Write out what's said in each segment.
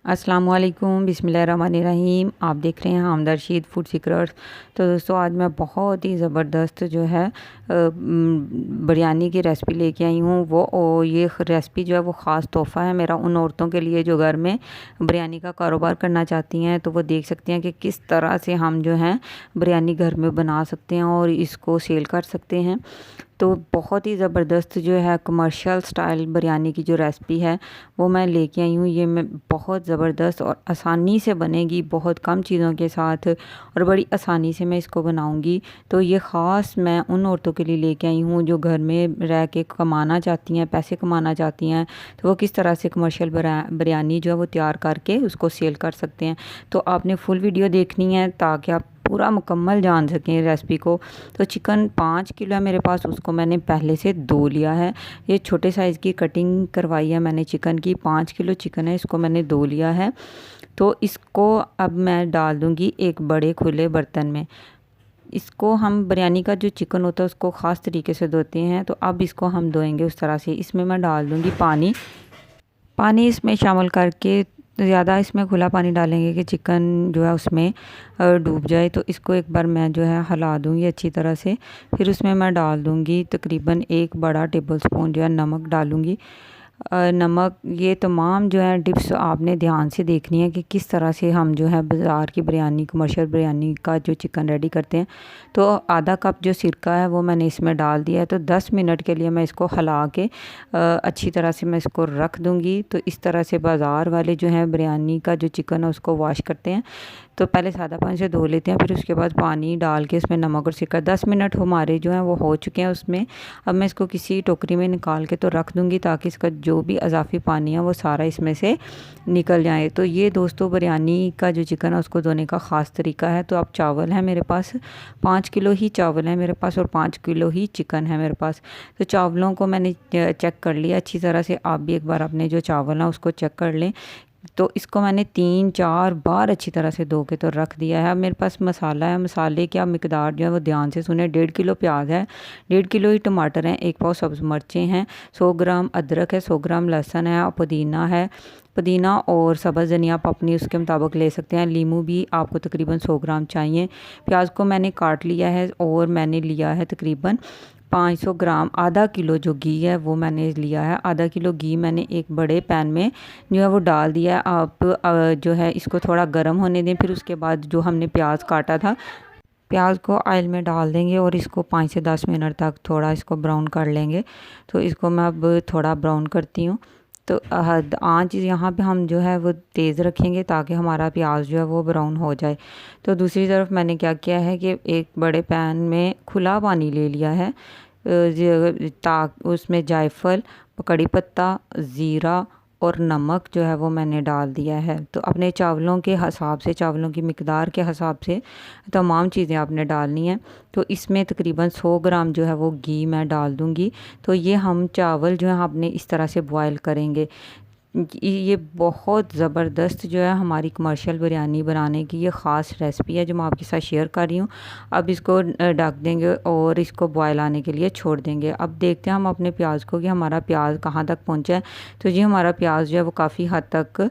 अस्सलामुअलैकुम बिस्मिल्लाहिर्रहमानिर्रहीम। आप देख रहे हैं हमदर्द फूड सीक्रेट्स। तो दोस्तों आज मैं बहुत ही ज़बरदस्त जो है बिरयानी की रेसिपी लेके आई हूँ। ये रेसिपी जो है वो ख़ास तोहफ़ा है मेरा उन औरतों के लिए जो घर में बिरयानी का कारोबार करना चाहती हैं। तो वो देख सकते हैं कि किस तरह से हम जो है बिरयानी घर में बना सकते हैं और इसको सेल कर सकते हैं। तो बहुत ही ज़बरदस्त जो है कमर्शियल स्टाइल बिरयानी की जो रेसिपी है वो मैं लेके आई हूँ। ये मैं बहुत ज़बरदस्त और आसानी से बनेगी, बहुत कम चीज़ों के साथ और बड़ी आसानी से मैं इसको बनाऊँगी। तो ये ख़ास मैं उन औरतों के लिए लेके आई हूँ जो घर में रह के कमाना चाहती हैं, पैसे कमाना चाहती हैं। तो वो किस तरह से कमर्शियल बिरयानी जो है वो तैयार करके उसको सेल कर सकते हैं। तो आपने फुल वीडियो देखनी है ताकि आप पूरा मुकम्मल जान सकें रेसिपी को। तो चिकन 5 किलो है मेरे पास, उसको मैंने पहले से धो लिया है। ये छोटे साइज़ की कटिंग करवाई है मैंने चिकन की। 5 किलो चिकन है, इसको मैंने धो लिया है। तो इसको अब मैं डाल दूँगी एक बड़े खुले बर्तन में। इसको हम बिरयानी का जो चिकन होता है उसको ख़ास तरीके से धोते हैं, तो अब इसको हम धोएंगे उस तरह से। इसमें मैं डाल दूँगी पानी। पानी इसमें शामिल करके ज़्यादा इसमें खुला पानी डालेंगे कि चिकन जो है उसमें डूब जाए। तो इसको एक बार मैं जो है हिला दूँगी अच्छी तरह से। फिर उसमें मैं डाल दूँगी तकरीबन 1 बड़ा टेबलस्पून जो है नमक डालूँगी। नमक ये तमाम जो है टिप्स आपने ध्यान से देखनी है कि किस तरह से हम जो है बाज़ार की बिरयानी कमर्शियल बिरयानी का जो चिकन रेडी करते हैं। तो आधा कप जो सिरका है वो मैंने इसमें डाल दिया है। तो 10 मिनट के लिए मैं इसको हिला के अच्छी तरह से मैं इसको रख दूँगी। तो इस तरह से बाज़ार वाले जो हैं बिरयानी का जो चिकन है उसको वॉश करते हैं। तो पहले सादा पानी से धो लेते हैं, फिर उसके बाद पानी डाल के उसमें नमक और सिरका 10 मिनट हमारे जो हैं वो हो चुके हैं उसमें। अब मैं इसको किसी टोकरी में निकाल के तो रख दूँगी ताकि इसका जो भी अज़ाफ़ी पानी है वो सारा इसमें से निकल जाए। तो ये दोस्तों बिरयानी का जो चिकन है उसको धोने का ख़ास तरीका है। तो अब चावल है मेरे पास, 5 किलो ही चावल है मेरे पास और 5 किलो ही चिकन है मेरे पास। तो चावलों को मैंने चेक कर लिया अच्छी तरह से। आप भी एक बार अपने जो चावल हैं उसको चेक कर लें। तो इसको मैंने 3-4 बार अच्छी तरह से धो के तो रख दिया है। अब मेरे पास मसाला है, मसाले की आप मिकदार जो है वो ध्यान से सुने। 1.5 किलो प्याज है, 1.5 किलो ही टमाटर हैं, 1 पाव सब्ज़ मिर्चें हैं, 100 ग्राम अदरक है, 100 ग्राम लहसुन है, पुदीना है। पुदीना और सब्ज़ धनिया आप अपनी उसके मुताबिक ले सकते हैं। लीमू भी आपको तकरीबन 100 ग्राम चाहिए। प्याज को मैंने काट लिया है और मैंने लिया है तकरीबन 500 ग्राम, आधा किलो जो घी है वो मैंने लिया है। आधा किलो घी मैंने एक बड़े पैन में जो है वो डाल दिया है। आप जो है इसको थोड़ा गर्म होने दें। फिर उसके बाद जो हमने प्याज काटा था, प्याज को ऑयल में डाल देंगे और इसको 5 से 10 मिनट तक थोड़ा इसको ब्राउन कर लेंगे। तो इसको मैं अब थोड़ा ब्राउन करती हूँ। तो आँच यहाँ पे हम जो है वो तेज़ रखेंगे ताकि हमारा प्याज जो है वो ब्राउन हो जाए। तो दूसरी तरफ मैंने क्या किया है कि एक बड़े पैन में खुला पानी ले लिया है। उसमें जायफल, कड़ी पत्ता, ज़ीरा और नमक जो है वो मैंने डाल दिया है। तो अपने चावलों के हिसाब से, चावलों की मिकदार के हिसाब से तमाम चीज़ें आपने डालनी है। तो इसमें तकरीबन 100 ग्राम जो है वो घी मैं डाल दूँगी। तो ये हम चावल जो है आपने इस तरह से बॉयल करेंगे। ये बहुत ज़बरदस्त जो है हमारी कमर्शियल बिरयानी बनाने की ये ख़ास रेसिपी है जो मैं आपके साथ शेयर कर रही हूँ। अब इसको ढक देंगे और इसको बॉयल आने के लिए छोड़ देंगे। अब देखते हैं हम अपने प्याज को कि हमारा प्याज कहाँ तक पहुँचा है। तो ये हमारा प्याज जो है वो काफ़ी हद तक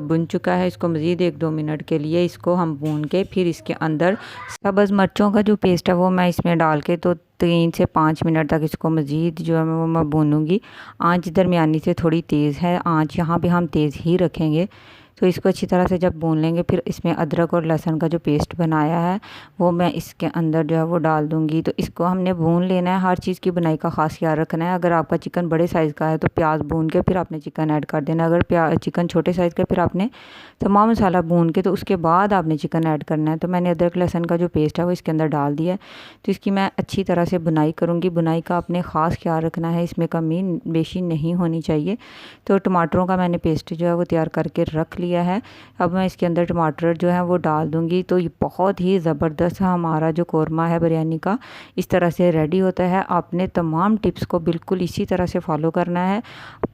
भुन चुका है। इसको मज़ीद 1-2 मिनट के लिए इसको हम भून के फिर इसके अंदर सब्ज़ मिर्चों का जो पेस्ट है वो मैं इसमें डाल के तो 3 से 5 मिनट तक इसको मज़ीद जो है वो मैं भूनूंगी। आँच दरमियानी से थोड़ी तेज़ है, आँच यहाँ पे हम तेज़ ही रखेंगे। तो इसको अच्छी तरह से जब भून लेंगे फिर इसमें अदरक और लहसुन का जो पेस्ट बनाया है वो मैं इसके अंदर जो है वो डाल दूँगी। तो इसको हमने भून लेना है। हर चीज़ की बुनाई का ख़ास ख्याल रखना है। अगर आपका चिकन बड़े साइज़ का है तो प्याज भून के फिर आपने चिकन ऐड कर देना। अगर चिकन छोटे साइज़ का फिर आपने तमाम मसाला भून के तो उसके बाद आपने चिकन ऐड करना है। तो मैंने अदरक लहसुन का जो पेस्ट है वो इसके अंदर डाल दिया है। तो इसकी मैं अच्छी तरह से बुनाई करूँगी। बुनाई का आपने ख़ास ख्याल रखना है, इसमें कमी बेशी नहीं होनी चाहिए। तो टमाटरों का मैंने पेस्ट जो है वो तैयार करके रख लिया है। अब मैं इसके अंदर टमाटर जो है वो डाल दूँगी। तो ये बहुत ही ज़बरदस्त हमारा जो कोरमा है बिरयानी का इस तरह से रेडी होता है। आपने तमाम टिप्स को बिल्कुल इसी तरह से फॉलो करना है।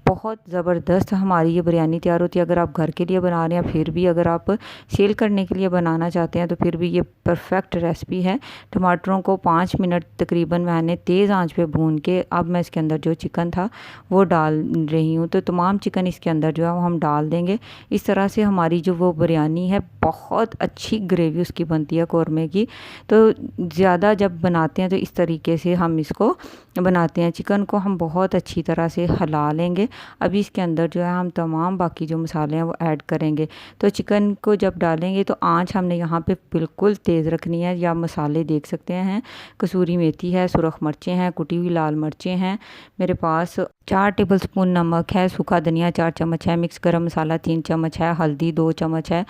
बहुत ज़बरदस्त हमारी ये बिरयानी तैयार होती है। अगर आप घर के लिए बना रहे हैं, फिर भी अगर आप सेल करने के लिए बनाना चाहते हैं तो फिर भी ये परफेक्ट रेसिपी है। टमाटरों को 5 मिनट तकरीबन मैंने तेज़ आंच पे भून के अब मैं इसके अंदर जो चिकन था वो डाल रही हूँ। तो तमाम चिकन इसके अंदर जो है वो हम डाल देंगे। इस तरह से हमारी जो वो बिरयानी है बहुत अच्छी ग्रेवी उसकी बनती है कौरमे की। तो ज़्यादा जब बनाते हैं तो इस तरीके से हम इसको बनाते हैं। चिकन को हम बहुत अच्छी तरह से हिला लेंगे। अभी इसके अंदर जो है हम तमाम बाकी जो मसाले हैं वो ऐड करेंगे। तो चिकन को जब डालेंगे तो आंच हमने यहाँ पे बिल्कुल तेज़ रखनी है। या मसाले देख सकते हैं, कसूरी मेथी है, सुरख मिर्चें हैं, कुटी हुई लाल मिर्चें हैं, मेरे पास 4 टेबलस्पून नमक है, सूखा धनिया 4 चम्मच है, मिक्स गरम मसाला 3 चम्मच है, हल्दी 2 चम्मच है,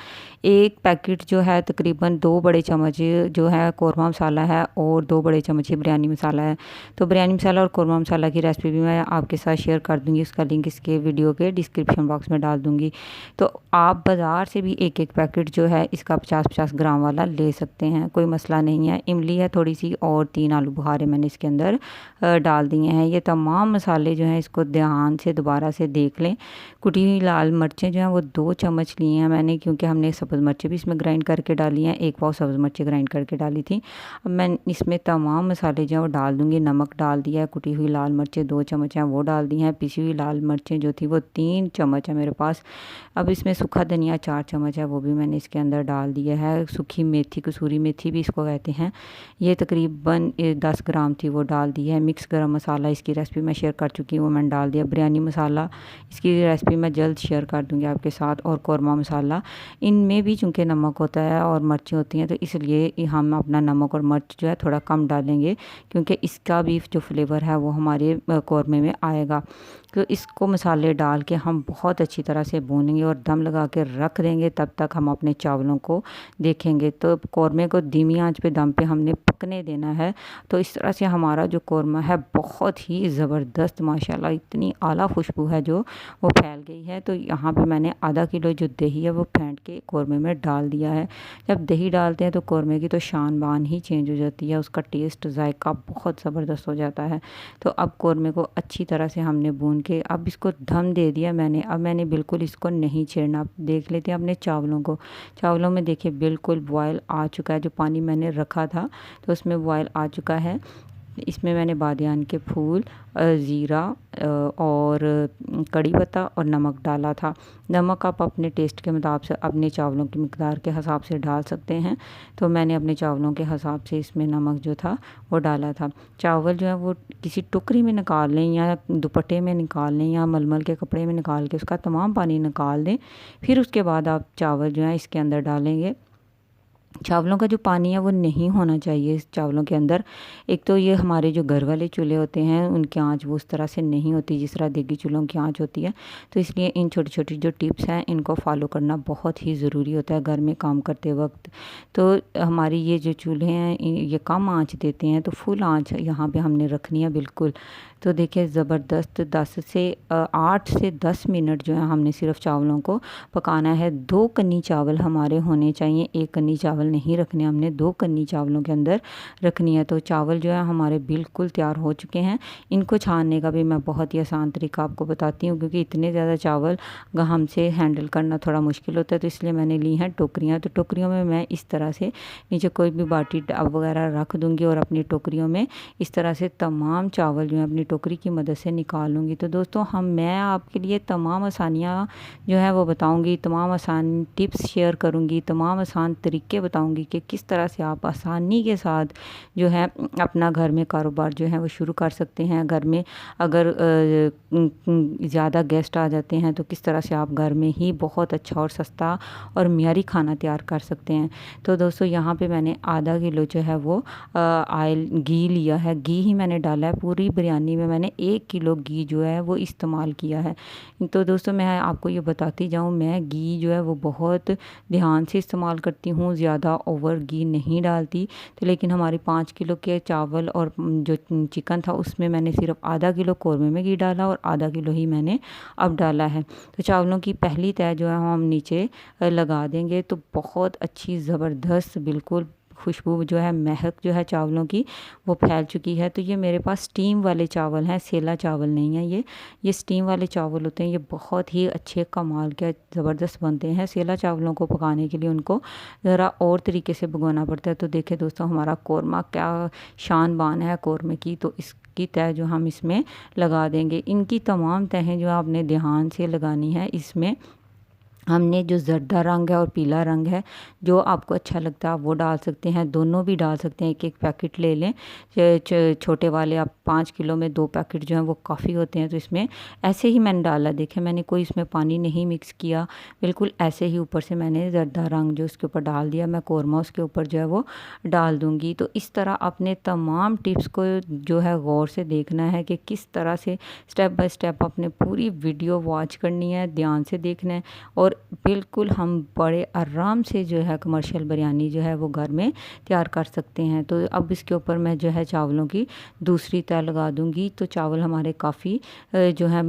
एक पैकेट जो है तकरीबन 2 बड़े चम्मच जो है कौरमा मसाला है और 2 बड़े चम्मच बिरयानी मसाला है। तो बिरयानी मसाला और कौरमा मसाला की रेसिपी भी मैं आपके साथ शेयर कर दूंगी। उसका लिंक इसके वीडियो के डिस्क्रिप्शन बॉक्स में डाल दूंगी। तो आप बाज़ार से भी एक एक पैकेट जो है इसका 50-50 ग्राम वाला ले सकते हैं, कोई मसला नहीं है। इमली है थोड़ी सी और 3 आलू बुखारे मैंने इसके अंदर डाल दिए हैं। ये तमाम मसाले जो हैं इसको ध्यान से दोबारा से देख लें। कुटी हुई लाल मिर्चें जो हैं वो 2 चम्मच लिए हैं मैंने, क्योंकि हमने सब्ज़ मिर्चें भी इसमें ग्राइंड करके डाली हैं। 1 पाव सब्ज़ मिर्चें ग्राइंड करके डाली थी। अब मैं इसमें तमाम मसाले जो हैं वो डाल दूँगी। नमक डाल दिया है, कुटी हुई लाल मिर्चें 2 चम्मच हैं वो डाल दी हैं, पिसी हुई लाल मिर्चें जो थी वो 3 चम्मच है मेरे पास। अब इसमें सूखा धनिया 4 चम्मच है वो भी मैंने इसके अंदर डाल दिया है। सूखी मेथी, कसूरी मेथी भी इसको कहते हैं, ये तकरीबन 10 ग्राम थी वो डाल दी है। मिक्स गरम मसाला, इसकी रेसिपी मैं शेयर कर चुकी हूँ, वो मैंने डाल दिया। बिरयानी मसाला, इसकी रेसिपी मैं जल्द शेयर कर दूँगी आपके साथ। और कौरमा मसाला, इनमें भी चूँकि नमक होता है और मिर्चें होती हैं तो इसलिए हम अपना नमक और मिर्च जो है थोड़ा कम डालेंगे, क्योंकि इसका भी जो फ्लेवर है वो हमारे कौरमे में आएगा। तो इसको मसाले डाल के हम बहुत अच्छी तरह से भूनेंगे और दम लगा के रख देंगे। तब तक हम अपने चावलों को देखेंगे। तो कौरमे को धीमी आंच पे दम पे हमने पकने देना है। तो इस तरह से हमारा जो कौरमा है बहुत ही ज़बरदस्त, माशाल्लाह इतनी आला खुशबू है जो वो फैल गई है। तो यहाँ पे मैंने आधा किलो जो दही है वो फेंट के कौरमे में डाल दिया है। जब दही डालते हैं तो कौरमे की तो शान बान ही चेंज हो जाती है, उसका टेस्ट जायका बहुत ज़बरदस्त हो जाता है। तो अब कौरमे को अच्छी तरह से हमने भून के अब इसको दम दे दिया मैंने। अब मैंने बिल्कुल इसको नहीं छेड़ना। आप देख लेते हैं अपने चावलों को। चावलों में देखिए बिल्कुल बॉयल आ चुका है। जो पानी मैंने रखा था तो उसमें बॉयल आ चुका है। इसमें मैंने बादियान के फूल, ज़ीरा और कड़ी पत्ता और नमक डाला था। नमक आप अपने टेस्ट के मुताबिक से अपने चावलों की मिकदार के हिसाब से डाल सकते हैं। तो मैंने अपने चावलों के हिसाब से इसमें नमक जो था वो डाला था। चावल जो है वो किसी टोकरी में निकाल लें या दुपट्टे में निकाल लें या मलमल के कपड़े में निकाल के उसका तमाम पानी निकाल दें। फिर उसके बाद आप चावल जो है इसके अंदर डालेंगे। चावलों का जो पानी है वो नहीं होना चाहिए इस चावलों के अंदर। एक तो ये हमारे जो घर वाले चूल्हे होते हैं उनकी आंच वो उस तरह से नहीं होती जिस तरह देगी चूल्हों की आंच होती है। तो इसलिए इन छोटी छोटी जो टिप्स हैं इनको फॉलो करना बहुत ही ज़रूरी होता है घर में काम करते वक्त। तो हमारी ये जो चूल्हे हैं ये कम आंच देते हैं, तो फुल आंच यहाँ पे हमने रखनी है बिल्कुल। तो देखिए ज़बरदस्त 8 से 10 मिनट जो है हमने सिर्फ चावलों को पकाना है। 2 कन्नी चावल हमारे होने चाहिए, 1 कन्नी चावल नहीं रखने हमने, 2 कन्नी चावलों के अंदर रखनी है। तो चावल जो है हमारे बिल्कुल तैयार हो चुके हैं। इनको छानने का भी मैं बहुत ही आसान तरीका आपको बताती हूँ, क्योंकि इतने ज़्यादा चावल हमसे हैंडल करना थोड़ा मुश्किल होता है। तो इसलिए मैंने ली हैं टोकरियाँ। तो टोकरियों में मैं इस तरह से नीचे कोई भी बाटी वगैरह रख दूँगी और अपनी टोकरियों में इस तरह से तमाम चावल जो है अपनी टोकरी की मदद से निकाल लूँगी। तो दोस्तों मैं आपके लिए तमाम आसानियाँ जो है वो बताऊँगी, तमाम आसान टिप्स शेयर करूँगी, तमाम आसान तरीके बताऊँगी कि किस तरह से आप आसानी के साथ जो है अपना घर में कारोबार जो है वो शुरू कर सकते हैं। घर में अगर ज़्यादा गेस्ट आ जाते हैं तो किस तरह से आप घर में ही बहुत अच्छा और सस्ता और मियारी खाना तैयार कर सकते हैं। तो दोस्तों यहाँ पे मैंने आधा किलो जो है वो घी लिया है। घी ही मैंने डाला है। पूरी बिरयानी में मैंने 1 किलो घी जो है वो इस्तेमाल किया है। तो दोस्तों मैं आपको ये बताती जाऊँ, मैं घी जो है वो बहुत ध्यान से इस्तेमाल करती हूँ, ज़्यादा ओवर घी नहीं डालती। तो लेकिन हमारी 5 किलो के चावल और जो चिकन था उसमें मैंने सिर्फ आधा किलो कौरमे में घी डाला और आधा किलो ही मैंने अब डाला है। तो चावलों की पहली तय जो है हम नीचे लगा देंगे। तो बहुत अच्छी ज़बरदस्त बिल्कुल खुशबू जो है, महक जो है चावलों की वो फैल चुकी है। तो ये मेरे पास स्टीम वाले चावल हैं, सेला चावल नहीं है ये स्टीम वाले चावल होते हैं। ये बहुत ही अच्छे कमाल के ज़बरदस्त बनते हैं। सेला चावलों को पकाने के लिए उनको ज़रा और तरीके से भगोना पड़ता है। तो देखिए दोस्तों, हमारा कौरमा क्या शान बान है कौरमे की। तो इसकी तह जो हम इसमें लगा देंगे, इनकी तमाम तहें जो आपने ध्यान से लगानी है। इसमें हमने जो जर्दा रंग है और पीला रंग है, जो आपको अच्छा लगता है आप वो डाल सकते हैं, दोनों भी डाल सकते हैं। एक एक पैकेट ले लें, छोटे वाले आप 5 किलो में 2 पैकेट जो हैं वो काफ़ी होते हैं। तो इसमें ऐसे ही मैंने डाला, देखें मैंने कोई इसमें पानी नहीं मिक्स किया, बिल्कुल ऐसे ही ऊपर से मैंने जर्दा रंग जो उसके ऊपर डाल दिया। मैं कौरमा उसके ऊपर जो है वो डाल दूँगी। तो इस तरह अपने तमाम टिप्स को जो है गौर से देखना है कि किस तरह से स्टेप बाय स्टेप अपने पूरी वीडियो वॉच करनी है, ध्यान से देखना है। और बिल्कुल हम बड़े आराम से जो है कमर्शियल बिरयानी जो है वो घर में तैयार कर सकते हैं। तो अब इसके ऊपर मैं जो है चावलों की दूसरी तह लगा दूंगी। तो चावल हमारे काफ़ी जो है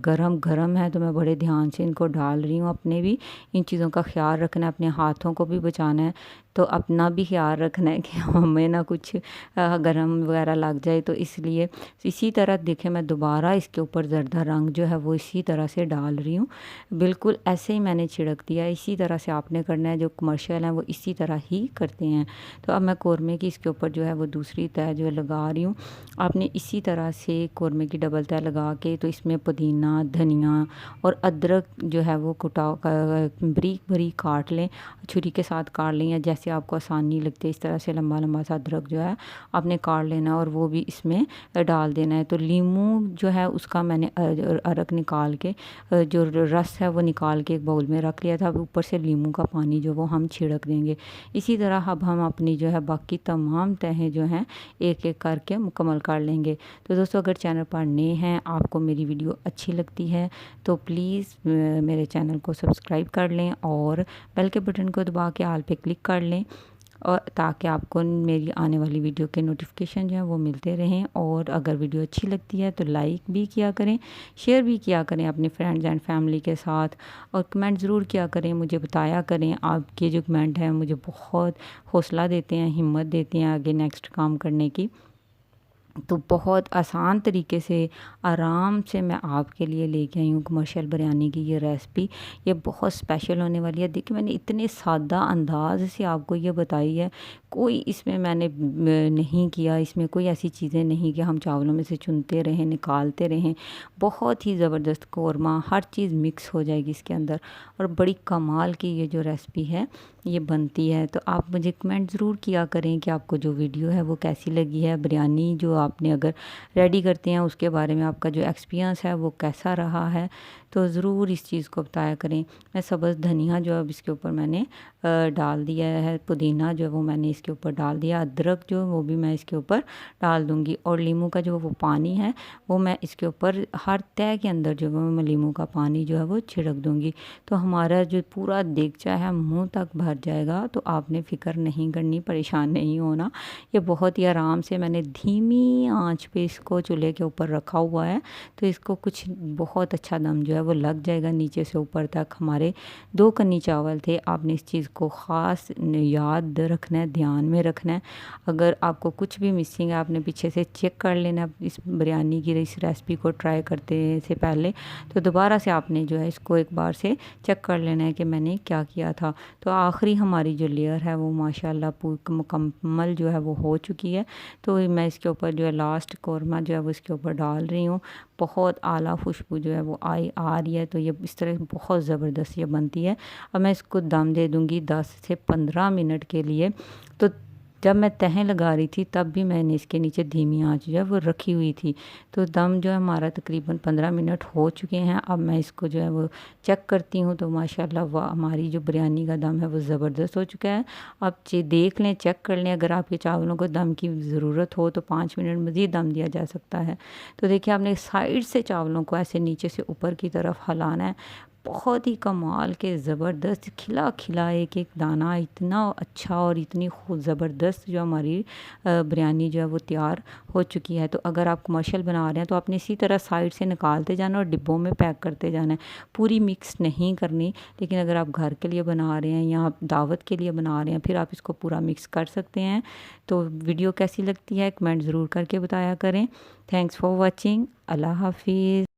गरम है, तो मैं बड़े ध्यान से इनको डाल रही हूँ। अपने भी इन चीज़ों का ख्याल रखना है, अपने हाथों को भी बचाना है, तो अपना भी ख्याल रखना है कि हमें ना कुछ गरम वगैरह लग जाए। तो इसलिए इसी तरह देखें, मैं दोबारा इसके ऊपर जर्दा रंग जो है वो इसी तरह से डाल रही हूँ। बिल्कुल ऐसे ही मैंने छिड़क दिया, इसी तरह से आपने करना है। जो कमर्शियल हैं वो इसी तरह ही करते हैं। तो अब मैं कौरमे की इसके ऊपर जो है वो दूसरी तह जो है लगा रही हूँ। आपने इसी तरह से कौरमे की डबल तह लगा के, तो इसमें पुदीना, धनिया और अदरक जो है वो बारीक बारीक काट लें, छुरी के साथ काट लें, या जैसे आपको आसानी लगती है इस तरह से लंबा लंबा सा अदरक जो है आपने काट लेना और वो भी इसमें डाल देना है। तो लीमू जो है उसका मैंने अरक निकाल के, जो रस है वो निकाल के एक बाउल में रख लिया था। अब ऊपर से लीमू का पानी जो वो हम छिड़क देंगे। इसी तरह अब हम अपनी जो है बाकी तमाम तहें जो हैं एक एक करके मुकम्मल कर लेंगे। तो दोस्तों, अगर चैनल पर नए हैं, आपको मेरी वीडियो अच्छी लगती है तो प्लीज़ मेरे चैनल को सब्सक्राइब कर लें और बेल के बटन को दबा के ऑल पे क्लिक कर लें, और ताकि आपको मेरी आने वाली वीडियो के नोटिफिकेशन जो है वो मिलते रहें। और अगर वीडियो अच्छी लगती है तो लाइक भी किया करें, शेयर भी किया करें अपने फ्रेंड्स एंड फैमिली के साथ, और कमेंट ज़रूर किया करें, मुझे बताया करें। आपके जो कमेंट हैं मुझे बहुत हौसला देते हैं, हिम्मत देते हैं आगे नेक्स्ट काम करने की। तो बहुत आसान तरीके से आराम से मैं आपके लिए लेके आई हूँ कमर्शियल बिरयानी की ये रेसिपी। ये बहुत स्पेशल होने वाली है। देखिए, मैंने इतने सादा अंदाज से आपको ये बताई है, कोई इसमें मैंने नहीं किया, इसमें कोई ऐसी चीज़ें नहीं कि हम चावलों में से चुनते रहें, निकालते रहें। बहुत ही ज़बरदस्त कौरमा, हर चीज़ मिक्स हो जाएगी इसके अंदर, और बड़ी कमाल की ये जो रेसिपी है ये बनती है। तो आप मुझे कमेंट ज़रूर किया करें कि आपको जो वीडियो है वो कैसी लगी है। बिरयानी जो आपने अगर रेडी करते हैं उसके बारे में आपका जो एक्सपीरियंस है वो कैसा रहा है, तो ज़रूर इस चीज़ को बताया करें। मैं सब्ज़ धनिया जो अब इसके ऊपर मैंने डाल दिया है, पुदीना जो है वो मैंने इसके ऊपर डाल दिया, अदरक जो वो भी मैं इसके ऊपर डाल दूँगी, और लीमू का जो वो पानी है वो मैं इसके ऊपर हर तह के अंदर जो है मैं लीमू का पानी जो है वो छिड़क दूँगी। तो हमारा जो पूरा देगचा है मुँह तक भर जाएगा। तो आपने फ़िक्र नहीं करनी, परेशान नहीं होना। ये बहुत ही आराम से मैंने धीमी आंच पे इसको चूल्हे के ऊपर रखा हुआ है, तो इसको कुछ बहुत अच्छा दम जो है वो लग जाएगा नीचे से ऊपर तक। हमारे 2 कन्नी चावल थे। आपने इस चीज़ को ख़ास याद रखना है, ध्यान में रखना है। अगर आपको कुछ भी मिसिंग है, आपने पीछे से चेक कर लेना इस बिरयानी की इस रेसिपी को ट्राई करते से पहले। तो दोबारा से आपने जो है इसको एक बार से चेक कर लेना है कि मैंने क्या किया था। तो आखिरी हमारी जो लेयर है वो माशाल्लाह पूरी मुकम्मल जो है वो हो चुकी है। तो मैं इसके ऊपर जो है लास्ट कौरमा जो है वो इसके ऊपर डाल रही हूँ। बहुत आला खुशबू जो है वो आ रही है। तो ये इस तरह बहुत ज़बरदस्त ये बनती है। अब मैं इसको दम दे दूँगी 10 से 15 मिनट के लिए। तो जब मैं तहें लगा रही थी तब भी मैंने इसके नीचे धीमी आंच जो है वो रखी हुई थी। तो दम जो है हमारा तकरीबन 15 मिनट हो चुके हैं। अब मैं इसको जो है वो चेक करती हूँ, तो माशाल्लाह वाह, हमारी जो बिरयानी का दम है वो ज़बरदस्त हो चुका है। आप देख लें, चेक कर लें। अगर आपके चावलों को दम की ज़रूरत हो तो 5 मिनट मज़ीद दम दिया जा सकता है। तो देखिए, आपने साइड से चावलों को ऐसे नीचे से ऊपर की तरफ हिलाना है। बहुत ही कमाल के ज़बरदस्त खिला खिला एक एक दाना इतना अच्छा और इतनी खूब ज़बरदस्त जो हमारी बिरयानी जो है वो तैयार हो चुकी है। तो अगर आप कमर्शियल बना रहे हैं तो आपने इसी तरह साइड से निकालते जाना और डिब्बों में पैक करते जाना है, पूरी मिक्स नहीं करनी। लेकिन अगर आप घर के लिए बना रहे हैं या आप दावत के लिए बना रहे हैं फिर आप इसको पूरा मिक्स कर सकते हैं। तो वीडियो कैसी लगती है कमेंट ज़रूर करके बताया करें। Thanks for watching. अल्लाह हाफिज़।